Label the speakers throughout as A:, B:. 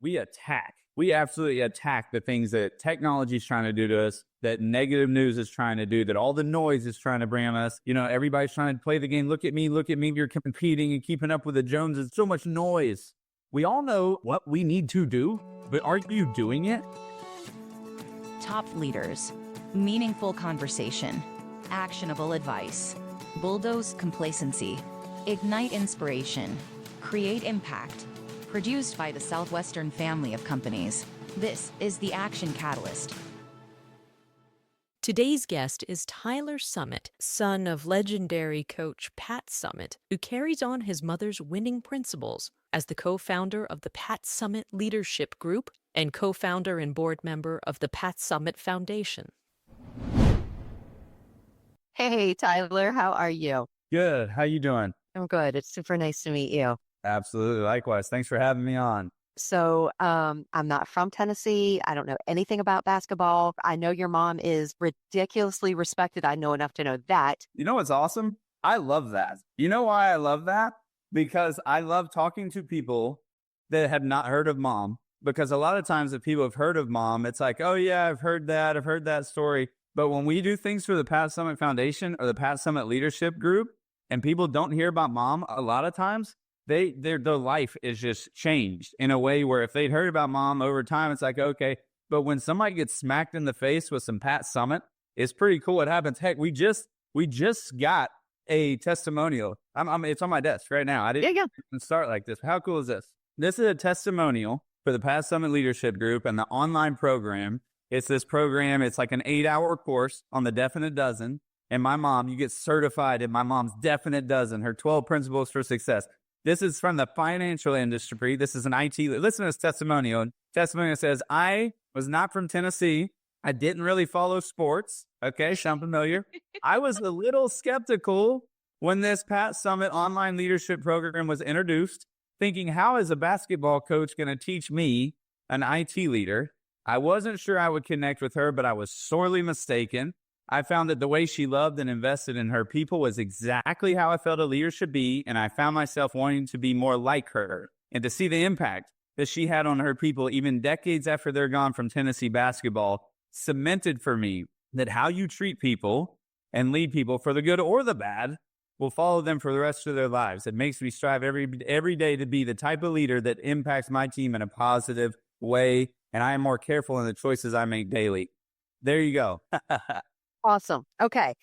A: we attack. We absolutely attack the things that technology is trying to do to us, that negative news is trying to do, that all the noise is trying to bring on us. You know, everybody's trying to play the game. Look at me. You're competing and keeping up with the Joneses. So much noise. We all know what we need to do, but are you doing it?
B: Top leaders, meaningful conversation, actionable advice, bulldoze complacency, ignite inspiration, create impact. Produced by the Southwestern family of companies. This is the Action Catalyst.
C: Today's guest is Tyler Summitt, son of legendary coach Pat Summitt, who carries on his mother's winning principles as the co-founder of the Pat Summitt Leadership Group and co-founder and board member of the Pat Summitt Foundation.
D: Hey, Tyler, how are you?
A: Good. How you doing?
D: I'm good. It's super nice to meet you.
A: Absolutely. Likewise. Thanks for having me on.
D: So I'm not from Tennessee. I don't know anything about basketball. I know your mom is ridiculously respected. I know enough to know that.
A: You know what's awesome? I love that. You know why I love that? Because I love talking to people that have not heard of mom. Because a lot of times if people have heard of mom, it's like, oh yeah, I've heard that story. But when we do things for the Pat Summitt Foundation or the Pat Summitt Leadership Group and people don't hear about mom, a lot of times their life is just changed in a way where if they'd heard about mom over time, it's like, okay. But when somebody gets smacked in the face with some Pat Summitt, it's pretty cool what happens. Heck, we just got a testimonial. It's on my desk right now. I didn't start like this. How cool is this? This is a testimonial for the Pat Summitt Leadership Group and the online program. It's this program. It's like an 8-hour course on the Definite Dozen. And my mom, you get certified in my mom's Definite Dozen, her 12 principles for success. This is from the financial industry. This is an IT. Listen to this testimonial. Testimonial says, I was not from Tennessee. I didn't really follow sports. Okay, sound familiar? I was a little skeptical when this Pat Summitt online leadership program was introduced, thinking, how is a basketball coach going to teach me, an IT leader? I wasn't sure I would connect with her, but I was sorely mistaken. I found that the way she loved and invested in her people was exactly how I felt a leader should be, and I found myself wanting to be more like her and to see the impact that she had on her people even decades after they're gone from Tennessee basketball cemented for me that how you treat people and lead people for the good or the bad will follow them for the rest of their lives. It makes me strive every day to be the type of leader that impacts my team in a positive way, and I am more careful in the choices I make daily. There you go.
D: Awesome. Okay.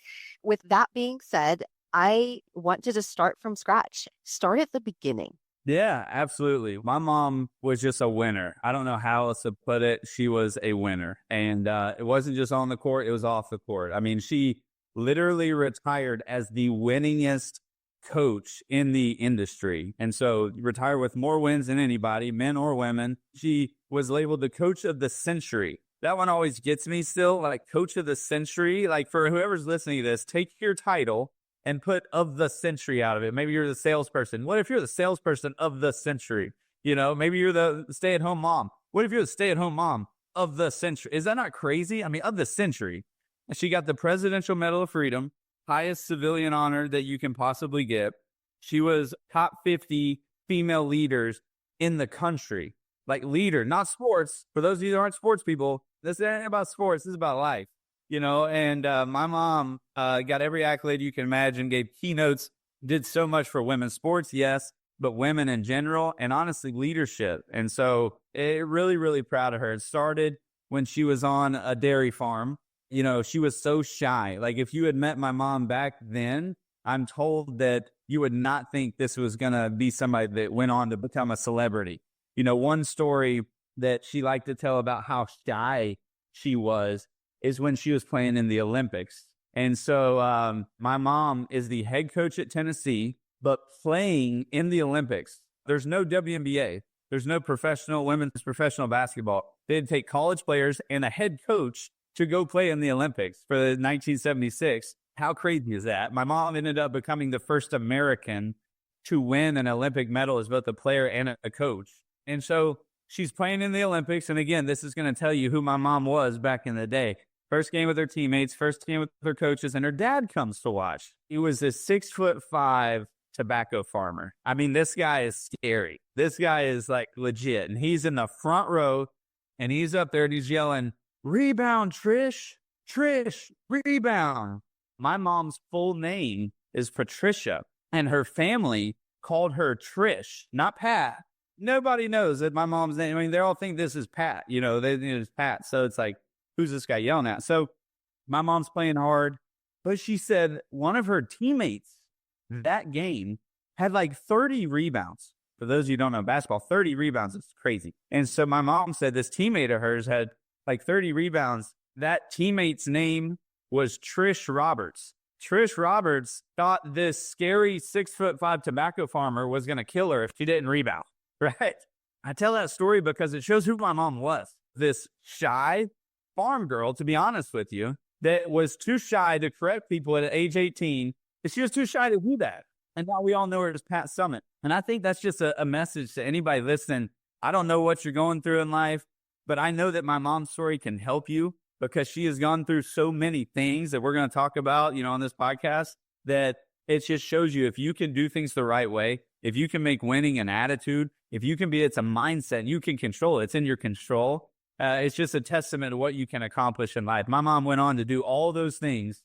D: With that being said, I want to just start from scratch. Start at the beginning.
A: Yeah, absolutely. My mom was just a winner. I don't know how else to put it. She was a winner. And it wasn't just on the court, it was off the court. I mean, she literally retired as the winningest coach in the industry. And so retired with more wins than anybody, men or women. She was labeled the coach of the century. That one always gets me still, like coach of the century. Like for whoever's listening to this, take your title and put of the century out of it. Maybe you're the salesperson. What if you're the salesperson of the century? You know, maybe you're the stay-at-home mom. What if you're the stay-at-home mom of the century? Is that not crazy? I mean, of the century. She got the Presidential Medal of Freedom, highest civilian honor that you can possibly get. She was top 50 female leaders in the country. Like leader, not sports. For those of you that aren't sports people, this ain't about sports. This is about life, you know. And my mom got every accolade you can imagine, gave keynotes, did so much for women's sports, yes, but women in general, and honestly, leadership. And so really, really proud of her. It started when she was on a dairy farm. You know, she was so shy. Like if you had met my mom back then, I'm told that you would not think this was going to be somebody that went on to become a celebrity. You know, one story that she liked to tell about how shy she was is when she was playing in the Olympics. And so my mom is the head coach at Tennessee, but playing in the Olympics. There's no WNBA. There's no women's professional basketball. They'd take college players and a head coach to go play in the Olympics for 1976. How crazy is that? My mom ended up becoming the first American to win an Olympic medal as both a player and a coach. And so she's playing in the Olympics. And again, this is going to tell you who my mom was back in the day. First game with her teammates, first game with her coaches, and her dad comes to watch. He was this 6'5" tobacco farmer. I mean, this guy is scary. This guy is like legit. And he's in the front row and he's up there and he's yelling, "Rebound, Trish, Trish, rebound." My mom's full name is Patricia, and her family called her Trish, not Pat. Nobody knows that my mom's name. I mean, they all think this is Pat. You know, it's Pat. So it's like, who's this guy yelling at? So my mom's playing hard, but she said one of her teammates that game had like 30 rebounds. For those of you who don't know basketball, 30 rebounds is crazy. And so my mom said this teammate of hers had like 30 rebounds. That teammate's name was Trish Roberts. Trish Roberts thought this scary 6'5" tobacco farmer was going to kill her if she didn't rebound, right? I tell that story because it shows who my mom was. This shy farm girl, to be honest with you, that was too shy to correct people at age 18. She was too shy to do that. And now we all know her as Pat Summitt. And I think that's just a message to anybody listening. I don't know what you're going through in life, but I know that my mom's story can help you because she has gone through so many things that we're going to talk about, you know, on this podcast, that it just shows you if you can do things the right way, if you can make winning an attitude, if you can it's a mindset, and you can control it. It's in your control. It's just a testament to what you can accomplish in life. My mom went on to do all those things,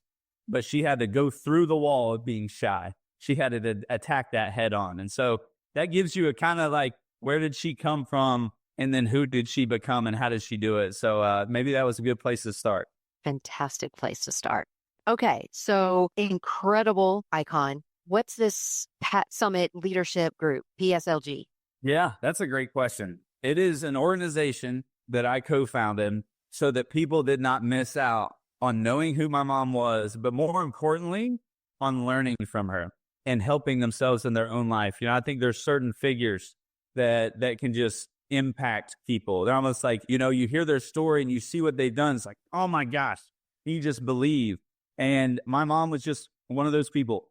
A: but she had to go through the wall of being shy. She had to attack that head on. And so that gives you a kind of like, where did she come from? And then who did she become and how did she do it? So maybe that was a good place to start.
D: Fantastic place to start. Okay, so incredible icon. What's this Pat Summitt Leadership Group, PSLG?
A: Yeah, that's a great question. It is an organization that I co-founded so that people did not miss out on knowing who my mom was, but more importantly, on learning from her and helping themselves in their own life. You know, I think there's certain figures that can just impact people. They're almost like, you know, you hear their story and you see what they've done. It's like, oh my gosh, you just believe. And my mom was just one of those people.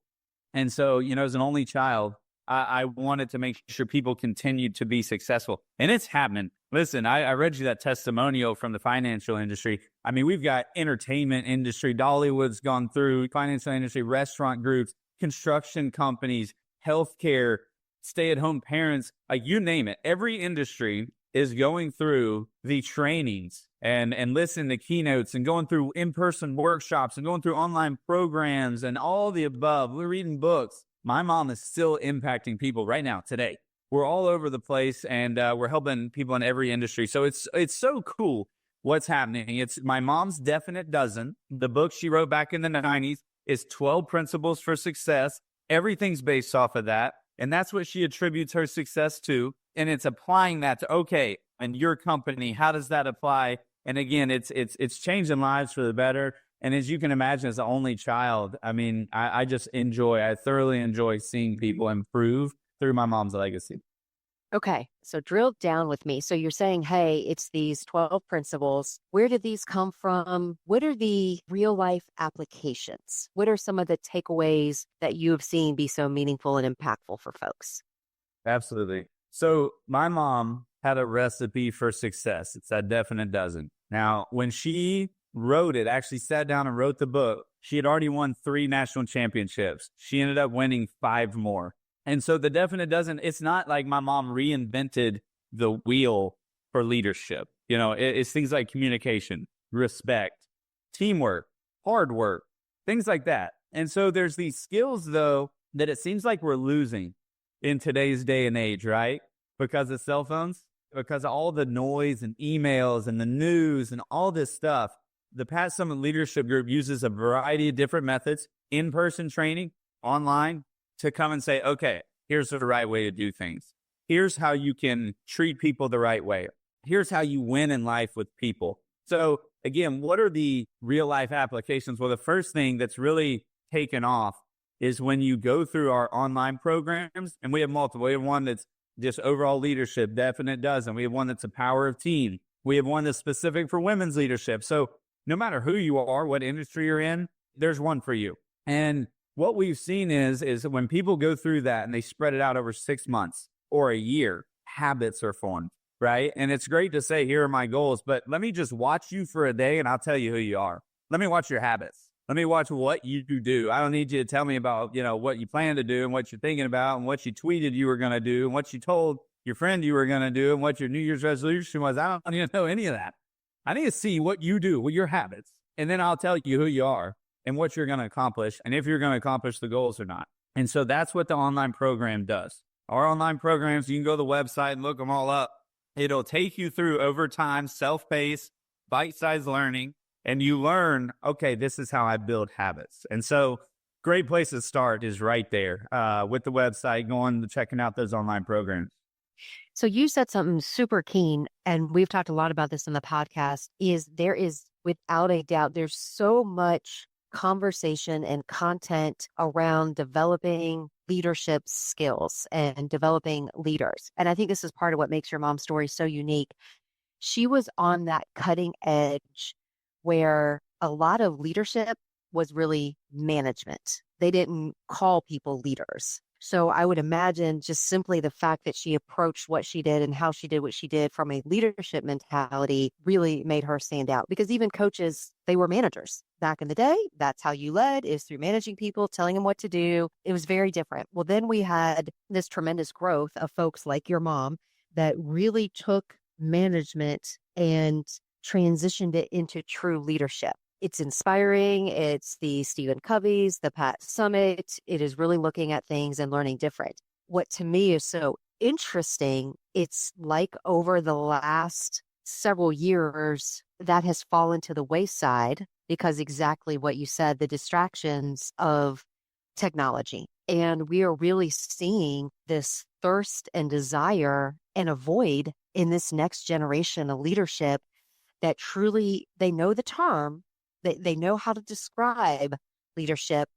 A: And so, you know, as an only child, I wanted to make sure people continued to be successful. And it's happening. Listen, I read you that testimonial from the financial industry. I mean, we've got entertainment industry, Dollywood's gone through, financial industry, restaurant groups, construction companies, healthcare, stay-at-home parents, like you name it. Every industry is going through the trainings and listening to keynotes and going through in-person workshops and going through online programs and all the above. We're reading books. My mom is still impacting people right now, today. We're all over the place and we're helping people in every industry. So it's so cool what's happening. It's my mom's definite dozen. The book she wrote back in the 90s is 12 Principles for Success. Everything's based off of that. And that's what she attributes her success to. And it's applying that to, okay, and your company, how does that apply? And again, it's changing lives for the better. And as you can imagine, as the only child, I mean, I thoroughly enjoy seeing people improve through my mom's legacy.
D: Okay, so drill down with me. So you're saying, hey, it's these 12 principles. Where did these come from? What are the real life applications? What are some of the takeaways that you have seen be so meaningful and impactful for folks?
A: Absolutely. So my mom had a recipe for success. It's a definite dozen. Now, when she wrote it, actually sat down and wrote the book, she had already won 3 national championships. She ended up winning 5 more. And so the definite dozen, it's not like my mom reinvented the wheel for leadership. You know, it's things like communication, respect, teamwork, hard work, things like that. And so there's these skills, though, that it seems like we're losing in today's day and age, right? Because of cell phones, because of all the noise and emails and the news and all this stuff. The Pat Summitt Leadership Group uses a variety of different methods, in-person training, online, to come and say, okay, here's the right way to do things. Here's how you can treat people the right way. Here's how you win in life with people. So again, what are the real life applications? Well, the first thing that's really taken off is when you go through our online programs, and we have multiple. We have one that's just overall leadership, definite dozen. We have one that's a power of team. We have one that's specific for women's leadership. So no matter who you are, what industry you're in, there's one for you. And what we've seen is when people go through that and they spread it out over 6 months or a year, habits are formed, right? And it's great to say, here are my goals, but let me just watch you for a day and I'll tell you who you are. Let me watch your habits. Let me watch what you do. I don't need you to tell me about, what you plan to do and what you're thinking about and what you tweeted you were going to do and what you told your friend you were going to do and what your New Year's resolution was. I don't need to know any of that. I need to see what you do, what your habits, and then I'll tell you who you are and what you're going to accomplish and if you're going to accomplish the goals or not. And so that's what the online program does. Our online programs, you can go to the website and look them all up. It'll take you through over time, self-paced, bite-sized learning, and you learn, okay, this is how I build habits. And so great place to start is right there with the website, going and checking out those online programs.
D: So you said something super keen, and we've talked a lot about this in the podcast, is there is, without a doubt, there's so much conversation and content around developing leadership skills and developing leaders. And I think this is part of what makes your mom's story so unique. She was on that cutting edge where a lot of leadership was really management. They didn't call people leaders. So I would imagine just simply the fact that she approached what she did and how she did what she did from a leadership mentality really made her stand out, because even coaches, they were managers back in the day. That's how you led, is through managing people, telling them what to do. It was very different. Well, then we had this tremendous growth of folks like your mom that really took management and transitioned it into true leadership. It's inspiring. It's the Stephen Covey's, the Pat Summitt. It is really looking at things and learning different. What to me is so interesting, it's like over the last several years, that has fallen to the wayside because exactly what you said, the distractions of technology. And we are really seeing this thirst and desire and a void in this next generation of leadership that truly, they know the term, they know how to describe leadership,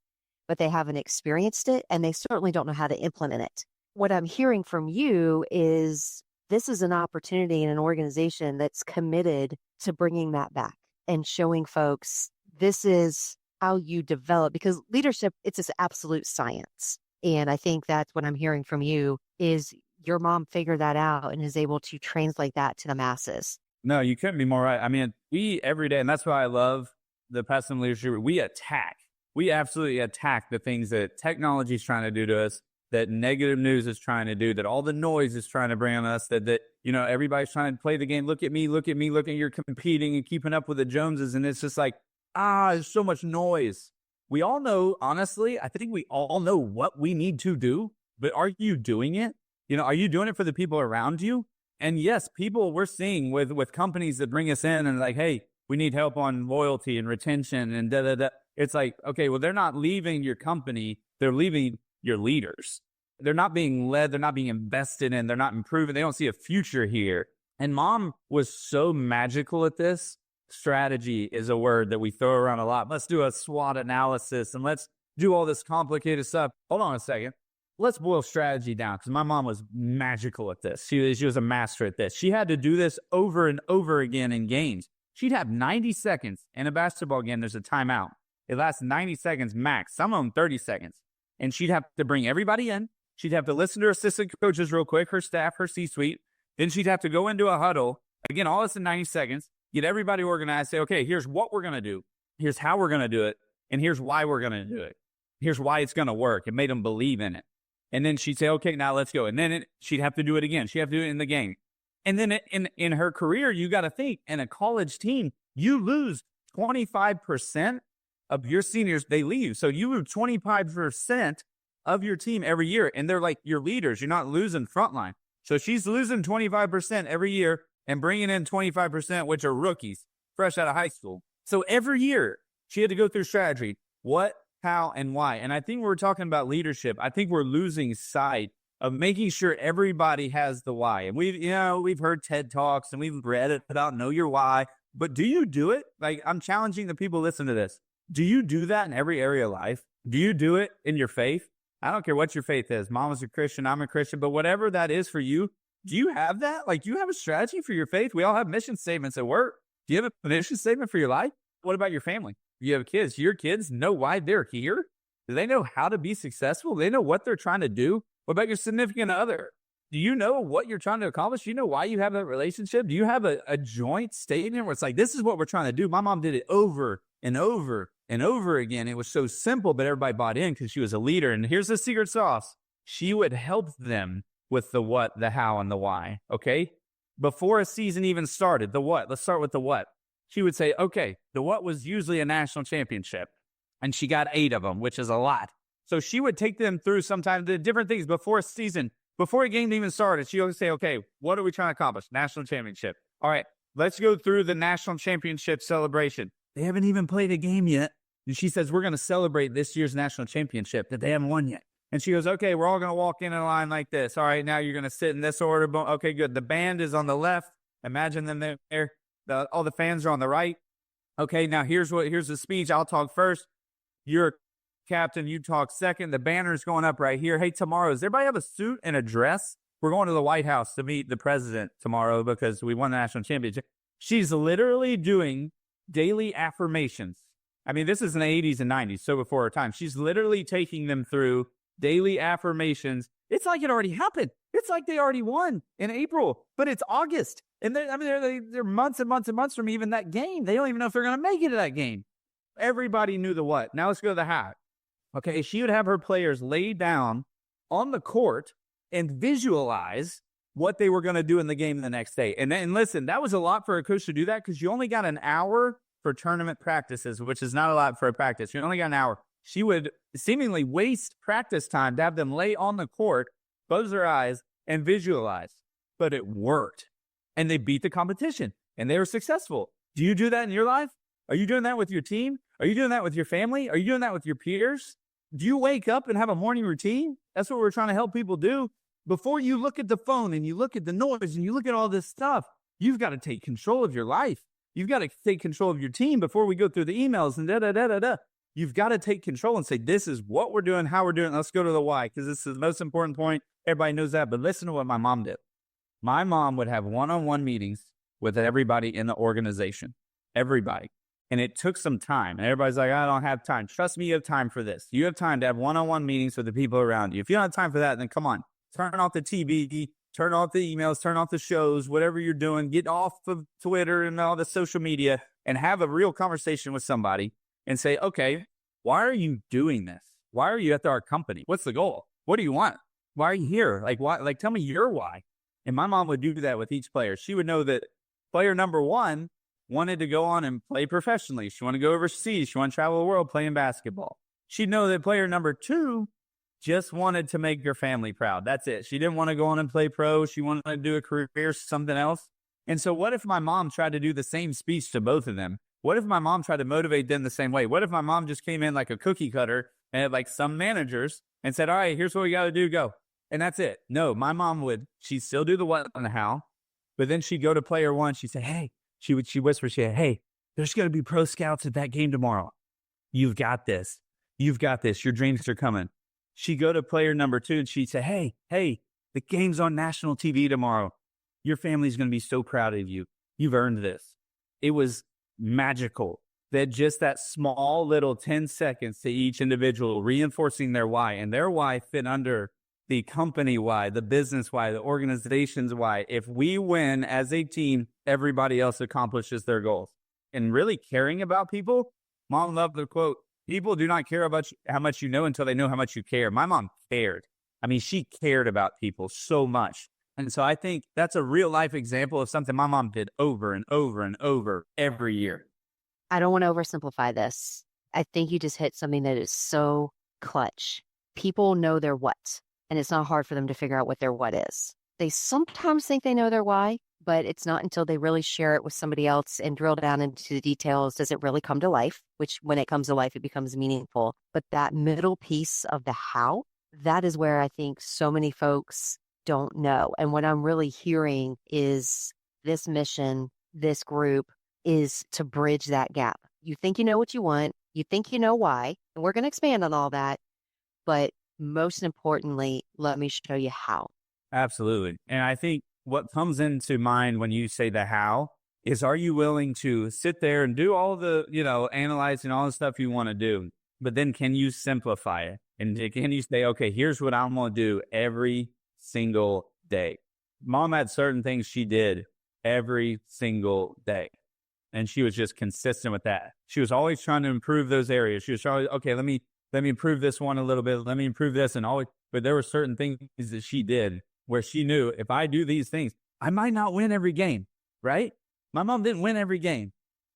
D: but they haven't experienced it, and they certainly don't know how to implement it. What I'm hearing from you is this is an opportunity in an organization that's committed to bringing that back and showing folks this is how you develop, because leadership, it's this absolute science. And I think that's what I'm hearing from you is your mom figured that out and is able to translate that to the masses.
A: No, you couldn't be more right. I mean, we every day, and that's why I love the Pat Summitt Leadership Group, we absolutely attack the things that technology is trying to do to us, that negative news is trying to do, that all the noise is trying to bring on us, that everybody's trying to play the game. Look at me, you're competing and keeping up with the Joneses. And it's just like, there's so much noise. We all know, honestly, I think we all know what we need to do, but are you doing it? Are you doing it for the people around you? And yes, people we're seeing with companies that bring us in and like, hey, we need help on loyalty and retention and da-da-da. It's like, okay, well, they're not leaving your company. They're leaving your leaders. They're not being led. They're not being invested in. They're not improving. They don't see a future here. And mom was so magical at this. Strategy is a word that we throw around a lot. Let's do a SWOT analysis and let's do all this complicated stuff. Hold on a second. Let's boil strategy down, because my mom was magical at this. She was a master at this. She had to do this over and over again in games. She'd have 90 seconds. In a basketball game, there's a timeout. It lasts 90 seconds max, some of them 30 seconds. And she'd have to bring everybody in. She'd have to listen to her assistant coaches real quick, her staff, her C-suite. Then she'd have to go into a huddle. Again, all this in 90 seconds. Get everybody organized. Say, okay, here's what we're going to do. Here's how we're going to do it. And here's why we're going to do it. Here's why it's going to work. It made them believe in it. And then she'd say, okay, now let's go. And then she'd have to do it again. She'd have to do it in the game. And then in her career, you got to think, in a college team, you lose 25% of your seniors, they leave. So you lose 25% of your team every year. And they're like your leaders. You're not losing frontline. So she's losing 25% every year and bringing in 25%, which are rookies, fresh out of high school. So every year she had to go through strategy. What, how, and why. And I think we're talking about leadership. I think we're losing sight of making sure everybody has the why. And we've heard TED Talks and we've read it about know your why, but do you do it? Like, I'm challenging the people listen to this. Do you do that in every area of life? Do you do it in your faith? I don't care what your faith is. Mom is a Christian. I'm a Christian, but whatever that is for you, do you have that? Like, do you have a strategy for your faith? We all have mission statements at work. Do you have a mission statement for your life? What about your family? You have kids. Your kids know why they're here. Do they know how to be successful? Do they know what they're trying to do? What about your significant other? Do you know what you're trying to accomplish? Do you know why you have that relationship? Do you have a joint statement where it's like, this is what we're trying to do? My mom did it over and over and over again. It was so simple, but everybody bought in because she was a leader. And here's the secret sauce. She would help them with the what, the how, and the why, okay? Before a season even started, the what. Let's start with the what. She would say, okay, the what was usually a national championship, and she got 8 of them, which is a lot. So she would take them through sometimes the different things before a season, before a game even started. She would say, okay, what are we trying to accomplish? National championship. All right, let's go through the national championship celebration. They haven't even played a game yet. And she says, we're going to celebrate this year's national championship that they haven't won yet. And she goes, okay, we're all going to walk in a line like this. All right, now you're going to sit in this order. Okay, good. The band is on the left. Imagine them there. All the fans are on the right. Okay, now here's the speech. I'll talk first. You're a captain. You talk second. The banner's going up right here. Hey, tomorrow, does everybody have a suit and a dress? We're going to the White House to meet the president tomorrow because we won the national championship. She's literally doing daily affirmations. I mean, this is in the 80s and 90s, so before her time. She's literally taking them through daily affirmations. It's like it already happened. It's like they already won in April, but it's August. And they're months and months and months from even that game. They don't even know if they're going to make it to that game. Everybody knew the what. Now let's go to the how. Okay, she would have her players lay down on the court and visualize what they were going to do in the game the next day. And listen, that was a lot for a coach to do that because you only got an hour for tournament practices, which is not a lot for a practice. You only got an hour. She would seemingly waste practice time to have them lay on the court, close their eyes, and visualize. But it worked. And they beat the competition. And they were successful. Do you do that in your life? Are you doing that with your team? Are you doing that with your family? Are you doing that with your peers? Do you wake up and have a morning routine? That's what we're trying to help people do. Before you look at the phone and you look at the noise and you look at all this stuff, you've got to take control of your life. You've got to take control of your team before we go through the emails and da-da-da-da-da. You've got to take control and say, this is what we're doing, how we're doing it. Let's go to the why, because this is the most important point. Everybody knows that, but listen to what my mom did. My mom would have one-on-one meetings with everybody in the organization, everybody. And it took some time. And everybody's like, I don't have time. Trust me, you have time for this. You have time to have one-on-one meetings with the people around you. If you don't have time for that, then come on. Turn off the TV, turn off the emails, turn off the shows, whatever you're doing. Get off of Twitter and all the social media and have a real conversation with somebody and say, okay, why are you doing this? Why are you at our company? What's the goal? What do you want? Why are you here? Tell me your why. And my mom would do that with each player. She would know that player number 1 wanted to go on and play professionally. She wanted to go overseas. She wanted to travel the world playing basketball. She'd know that player number 2 just wanted to make her family proud. That's it. She didn't want to go on and play pro. She wanted to do a career, something else. And so what if my mom tried to do the same speech to both of them? What if my mom tried to motivate them the same way? What if my mom just came in like a cookie cutter and had like some managers and said, all right, here's what we got to do, go. And that's it. No, my mom she'd still do the what and the how, but then she'd go to player 1. She'd say, hey, she whisper, hey, there's going to be pro scouts at that game tomorrow. You've got this. You've got this. Your dreams are coming. She'd go to player number 2 and she'd say, hey, the game's on national TV tomorrow. Your family's going to be so proud of you. You've earned this. It was magical that just that small little 10 seconds to each individual reinforcing their why, and their why fit under the company why, the business why, the organization's why. If we win as a team, everybody else accomplishes their goals. And really caring about people, mom loved the quote, people do not care about how much you know until they know how much you care. My mom cared. I mean, she cared about people so much. And so I think that's a real life example of something my mom did over and over and over every year.
D: I don't want to oversimplify this. I think you just hit something that is so clutch. People know their what, and it's not hard for them to figure out what their what is. They sometimes think they know their why, but it's not until they really share it with somebody else and drill down into the details does it really come to life, which when it comes to life, it becomes meaningful. But that middle piece of the how, that is where I think so many folks don't know. And what I'm really hearing is this mission, this group is to bridge that gap. You think you know what you want, you think you know why, and we're going to expand on all that. But most importantly, let me show you how.
A: Absolutely. And I think what comes into mind when you say the how is, are you willing to sit there and do all the, analyzing all the stuff you want to do, but then can you simplify it? And can you say, okay, here's what I'm going to do every single day. Mom had certain things she did every single day. And she was just consistent with that. She was always trying to improve those areas. She was always, okay, let me improve this one a little bit. Let me improve this. And always, but there were certain things that she did where she knew if I do these things, I might not win every game, right? My mom didn't win every game,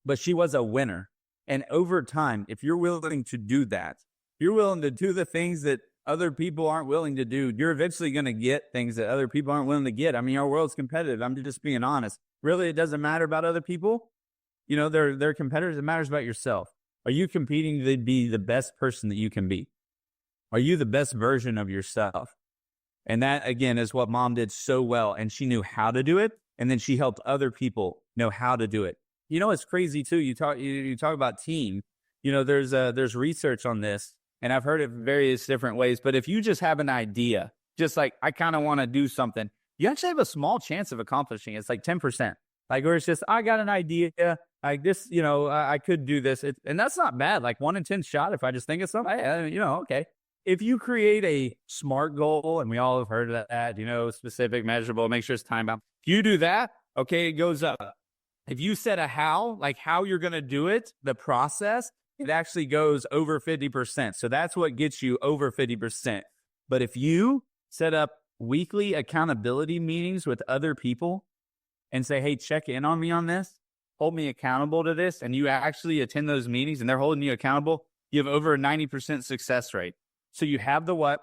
A: but she was a winner. And over time, if you're willing to do that, you're willing to do the things that other people aren't willing to do, you're eventually going to get things that other people aren't willing to get. I mean, our world's competitive. I'm just being honest. Really, it doesn't matter about other people. You know, they're competitors. It matters about yourself. Are you competing to be the best person that you can be? Are you the best version of yourself? And that, again, is what mom did so well. And she knew how to do it. And then she helped other people know how to do it. You know, it's crazy, too. You talk about team. You know, there's research on this. And I've heard it various different ways. But if you just have an idea, just like, I kind of want to do something, you actually have a small chance of accomplishing it. It's like 10%. Like, where it's just, I got an idea. Like this, you know, I could do this. And that's not bad. Like 1 in 10 shot. If I just think of something, you know, okay. If you create a SMART goal, and we all have heard of that, you know, specific, measurable, make sure it's time bound. If you do that, okay, it goes up. If you set a how, like how you're going to do it, the process, it actually goes over 50%. So that's what gets you over 50%. But if you set up weekly accountability meetings with other people and say, hey, check in on me on this, hold me accountable to this, and you actually attend those meetings and they're holding you accountable, you have over a 90% success rate. So you have the what,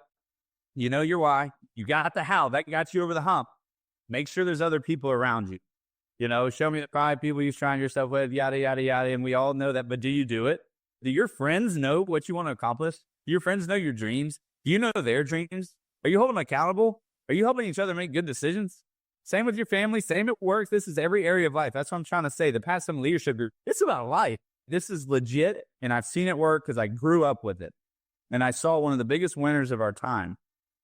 A: you know your why, you got the how, that got you over the hump. Make sure there's other people around you. You know, show me the 5 people you surround yourself with, yada, yada, yada. And we all know that, but do you do it? Do your friends know what you want to accomplish? Do your friends know your dreams? Do you know their dreams? Are you holding them accountable? Are you helping each other make good decisions? Same with your family, same at work. This is every area of life. That's what I'm trying to say. The Pat Summitt Leadership Group, it's about life. This is legit, and I've seen it work because I grew up with it. And I saw one of the biggest winners of our time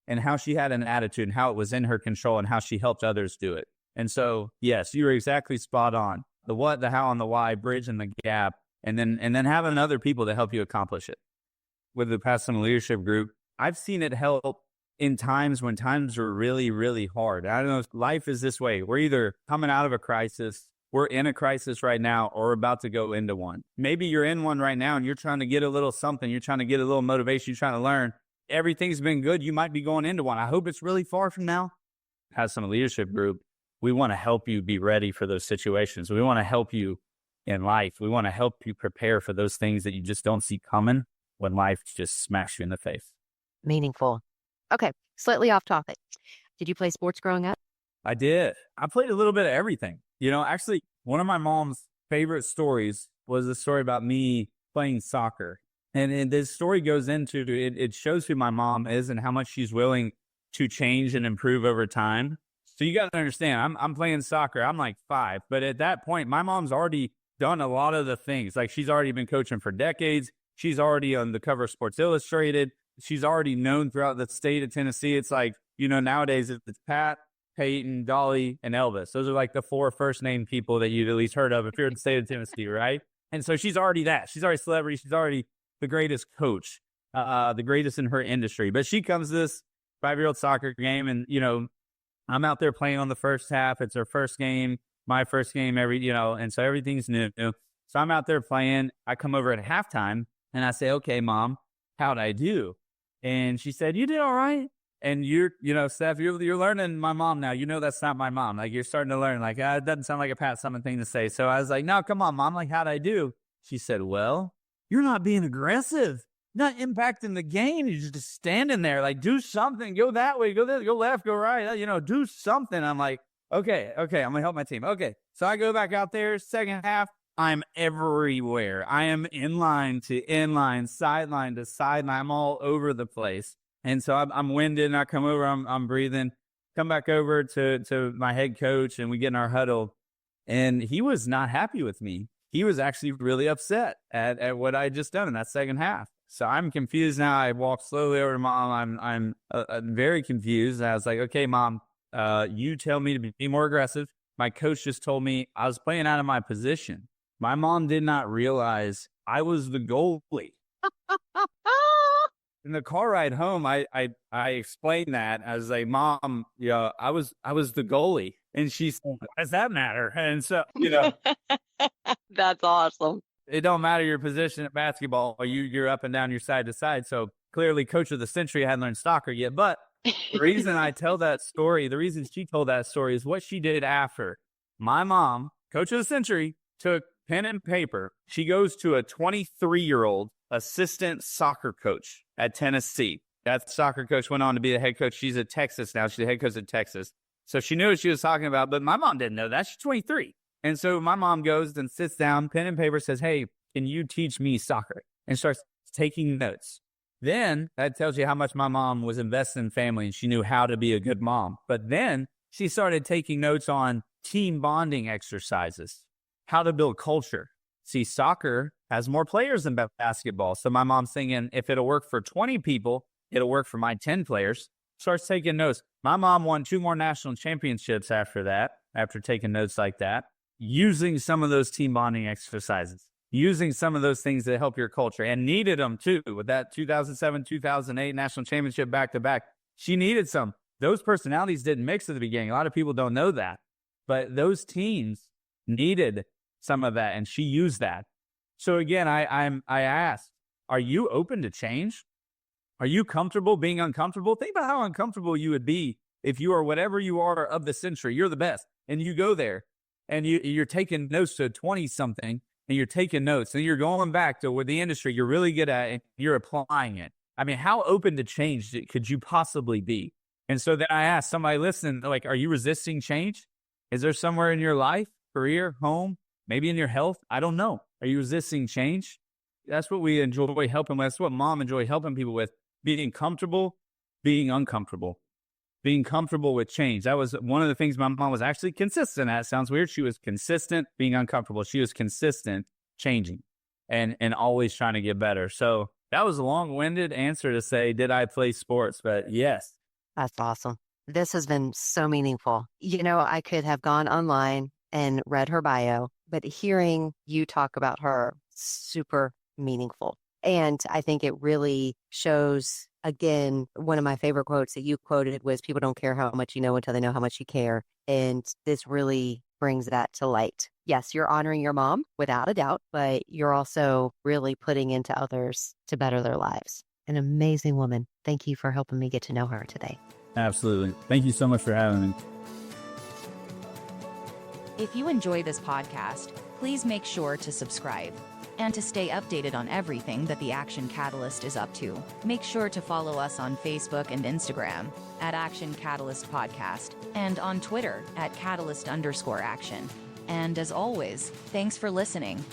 A: and how she had an attitude and how it was in her control and how she helped others do it. And so, yes, you were exactly spot on. The what, the how, and the why, bridging the gap, and then having other people to help you accomplish it. With the Pat Summitt Leadership Group, I've seen it help in times when times are really, really hard. I don't know, life is this way. We're either coming out of a crisis, we're in a crisis right now, or about to go into one. Maybe you're in one right now and you're trying to get a little something. You're trying to get a little motivation. You're trying to learn. Everything's been good. You might be going into one. I hope it's really far from now. Pat Summitt Leadership Group, we want to help you be ready for those situations. We want to help you in life. We want to help you prepare for those things that you just don't see coming when life just smacks you in the face.
D: Meaningful. Okay, slightly off topic. Did you play sports growing up?
A: I did. I played a little bit of everything. You know, actually, one of my mom's favorite stories was a story about me playing soccer. And this story goes into, it shows who my mom is and how much she's willing to change and improve over time. So you got to understand, I'm playing soccer. I'm like 5. But at that point, my mom's already done a lot of the things. Like, she's already been coaching for decades. She's already on the cover of Sports Illustrated. She's already known throughout the state of Tennessee. It's like, you know, nowadays it's Pat, Peyton, Dolly, and Elvis. Those are like the 4 first name people that you'd at least heard of if you're in the state of Tennessee, right? And so she's already that. She's already a celebrity. She's already the greatest coach, the greatest in her industry. But she comes to this 5-year-old soccer game, and, you know, I'm out there playing on the first half. It's her first game, my first game, and so everything's new. So I'm out there playing. I come over at halftime, and I say, okay, Mom, how'd I do? And she said, you did all right. And Steph, you're learning my mom now. You know that's not my mom. Like, you're starting to learn. Like, it doesn't sound like a Pat Summitt thing to say. So I was like, no, come on, Mom. Like, how'd I do? She said, well, you're not being aggressive, not impacting the game. You're just standing there. Like, do something. Go that way. Go there. Go left. Go right. Do something. I'm like, okay. I'm going to help my team. Okay. So I go back out there. Second half, I'm everywhere. I am inline to inline, sideline to sideline. I'm all over the place. And so I'm winded, and I come over, I'm breathing, come back over to my head coach, and we get in our huddle, and he was not happy with me. He was actually really upset at what I had just done in that second half. So I'm confused now. I walk slowly over to Mom. I'm very confused. I was like, okay, Mom, you tell me to be more aggressive. My coach just told me I was playing out of my position. My mom did not realize I was the goalie. In the car ride home, I explained that as a Mom, I was the goalie. And she said, why does that matter? And so,
D: That's awesome.
A: It don't matter your position at basketball. You're up and down, you're side to side. So clearly, coach of the century hadn't learned soccer yet. But the reason I tell that story, the reason she told that story is what she did after. My mom, coach of the century, took pen and paper. She goes to a 23-year-old assistant soccer coach at Tennessee. That soccer coach went on to be the head coach. She's at Texas now. She's the head coach at Texas. So she knew what she was talking about, but my mom didn't know that. She's 23. And so my mom goes and sits down, pen and paper, says, hey, can you teach me soccer? And starts taking notes. Then that tells you how much my mom was invested in family and she knew how to be a good mom. But then she started taking notes on team bonding exercises, how to build culture. See, soccer has more players than basketball. So my mom's thinking, if it'll work for 20 people, it'll work for my 10 players. Starts taking notes. My mom won 2 more national championships after that, after taking notes like that, using some of those team bonding exercises, using some of those things that help your culture, and needed them too. With that 2007, 2008 national championship back-to-back, she needed some. Those personalities didn't mix at the beginning. A lot of people don't know that. But those teams needed some of that, and she used that. So again, I asked, are you open to change? Are you comfortable being uncomfortable? Think about how uncomfortable you would be if you are whatever you are of the century. You're the best. And you go there and you're taking notes to 20-something and you're taking notes and you're going back to where the industry you're really good at and you're applying it. I mean, how open to change could you possibly be? And so then I asked somebody listening, like, are you resisting change? Is there somewhere in your life, career, home, maybe in your health? I don't know. Are you resisting change? That's what we enjoy helping with. That's what mom enjoy helping people with. Being comfortable, being uncomfortable, being comfortable with change. That was one of the things my mom was actually consistent at. Sounds weird. She was consistent being uncomfortable. She was consistent changing and always trying to get better. So that was a long-winded answer to say, did I play sports? But yes.
D: That's awesome. This has been so meaningful. You know, I could have gone online and read her bio, but hearing you talk about her, super meaningful. And I think it really shows, again, one of my favorite quotes that you quoted was, people don't care how much you know until they know how much you care. And this really brings that to light. Yes, you're honoring your mom without a doubt, but you're also really putting into others to better their lives. An amazing woman. Thank you for helping me get to know her today.
A: Absolutely. Thank you so much for having me.
B: If you enjoy this podcast, please make sure to subscribe. And to stay updated on everything that the Action Catalyst is up to, make sure to follow us on Facebook and Instagram at Action Catalyst Podcast and on Twitter at Catalyst_Action. And as always, thanks for listening.